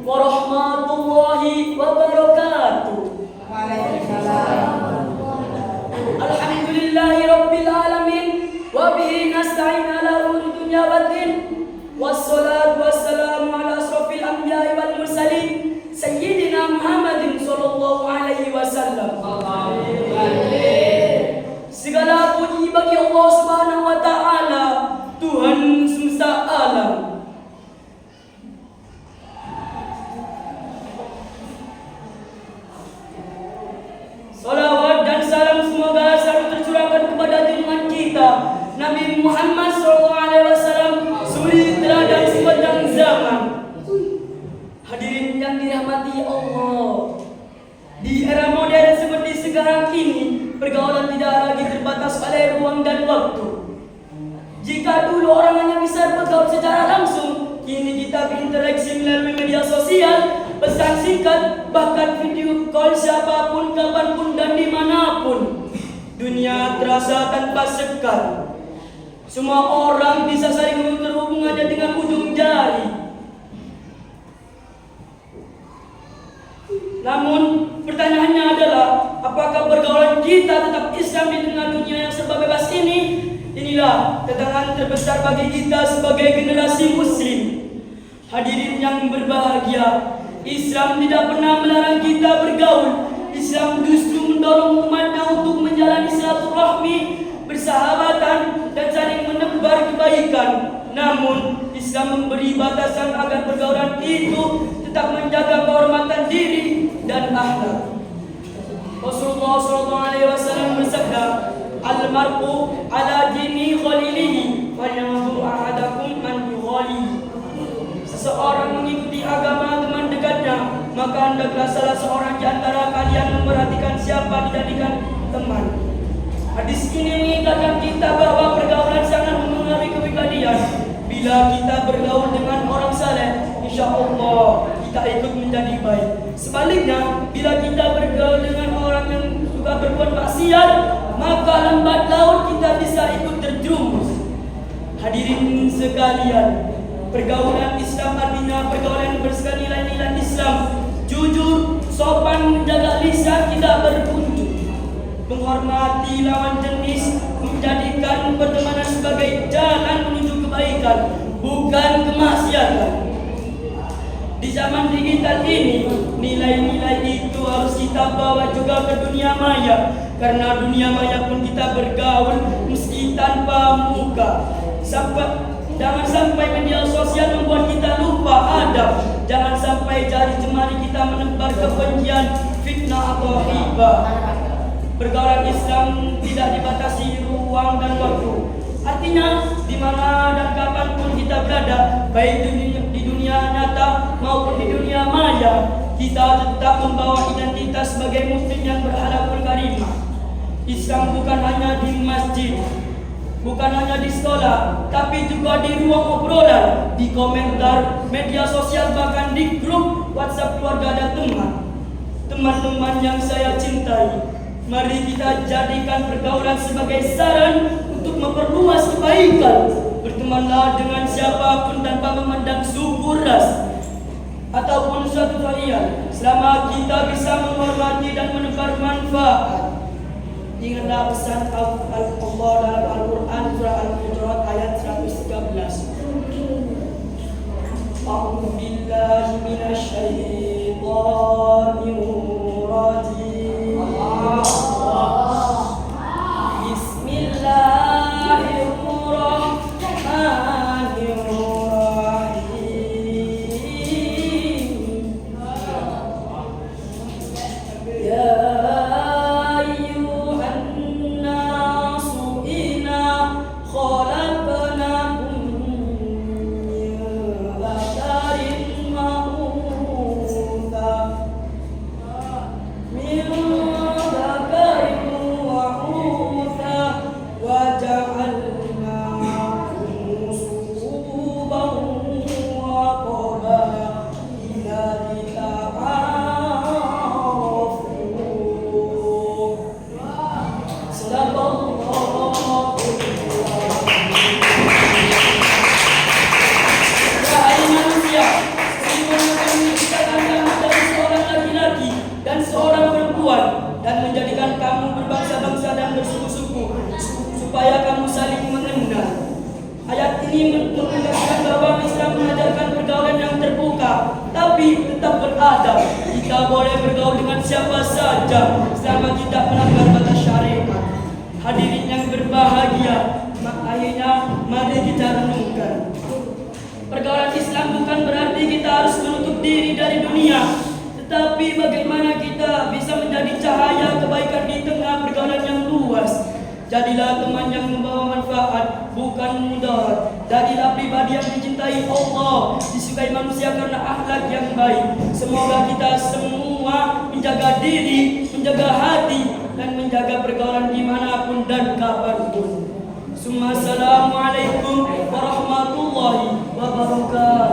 warahmatullahi wabarakatuh. Alhamdulillahi rabbil alamin wa bihi nasta'in ala umuri dunya waddin. Wassalatu wassalamu ala asrofil anbiya'i wal mursalin sayyidina Muhammadin sallallahu alaihi wasallam. Segala puji bagi Allah Subhanahu wa taala, Tuhan semesta alam. Salawat dan salam semoga selalu tercurahkan kepada junjungan kita Nabi Muhammad SAW, suri teladan sepanjang zaman. Hadirin yang dirahmati Allah, di era modern seperti sekarang ini, pergaulan tidak lagi terbatas oleh ruang dan waktu. Jika dulu orang hanya bisa bergaul secara langsung, kini kita berinteraksi melalui media sosial, pesan singkat, bahkan video call siapapun, kapanpun dan dimanapun. Dunia terasa tanpa sekat. Semua orang bisa saling terhubung hanya dengan ujung jari. Namun pertanyaannya adalah, apakah pergaulan kita tetap Islam di tengah dunia yang serba bebas ini? Inilah tantangan terbesar bagi kita sebagai generasi muslim. Hadirin yang berbahagia, Islam tidak pernah melarang kita bergaul. Islam justru mendorong umatnya untuk menjalani silaturahmi, bersahabatan, dan saling menebar kebaikan. Namun Islam memberi batasan agar pergaulan itu tetap menjaga kehormatan diri dan akhlak. Rasulullah SAW bersabda, "Al-mar'u ala dini khalilihi, falyanzur ahadakum man yukhali." Seseorang mengikuti agama teman dekatnya, maka hendaklah salah seorang di antara kalian memperhatikan siapa dijadikan teman. Hadis ini mengingatkan kita bahwa pergaulan sangat mempengaruhi kepribadian. Bila kita bergaul dengan orang saleh, insya Allah kita ikut menjadi baik. Sebaliknya, bila kita bergaul dengan orang yang suka berbuat maksiat, maka lambat laun kita bisa ikut terjerumus. Hadirin sekalian, pergaulan Islam artinya pergaulan bersegala nilai-nilai Islam. Jujur, sopan, menjaga lisan, tidak berbuntut, menghormati lawan jenis, menjadikan pertemanan sebagai jalan menuju kebaikan, bukan kemaksiatan. Di zaman digital ini, nilai-nilai itu harus kita bawa juga ke dunia maya. Karena dunia maya pun kita bergaul meski tanpa muka. Jangan sampai media sosial membuat kita lupa adab. Jangan sampai jari jemari kita menebar kebencian, fitnah atau hibah. Pergaulan Islam tidak dibatasi ruang dan waktu. Artinya, di mana dan kapanpun kita berada, baik di dunia nyata maupun di dunia maya, kita tetap membawa identitas sebagai muslim yang berakhlakul karimah. Islam bukan hanya di masjid, bukan hanya di sekolah, tapi juga di ruang obrolan, di komentar, media sosial, bahkan di grup WhatsApp keluarga dan teman. Teman-teman yang saya cintai, mari kita jadikan pergaulan sebagai saran untuk memperluas kebaikan. Bertemanlah dengan siapapun tanpa memandang suku, ras, ataupun suatu varian, selama kita bisa menghormati dan menebar manfaat. Ingatlah pesan Allah dalam Al-Quran surah Al-Hujurat ayat 113. A'udzu billahi minasyaitonir rajim. ingin menegaskan bahwa Islam mengajarkan pergaulan yang terbuka, tapi tetap beradab. Kita boleh bergaul dengan siapa saja selama tidak melanggar batas syariat. Hadirin yang berbahagia, akhirnya mari kita renungkan. Pergaulan Islam bukan berarti kita harus menutup diri dari dunia, tetapi bagaimana kita bisa menjadi cahaya kebaikan di tengah pergaulan yang luas. Jadilah teman yang membawa manfaat, bukan mudarat. Jadilah pribadi yang dicintai Allah, disukai manusia karena akhlak yang baik. Semoga kita semua menjaga diri, menjaga hati, dan menjaga pergaulan dimanapun dan kapanpun. Assalamualaikum warahmatullahi wabarakatuh.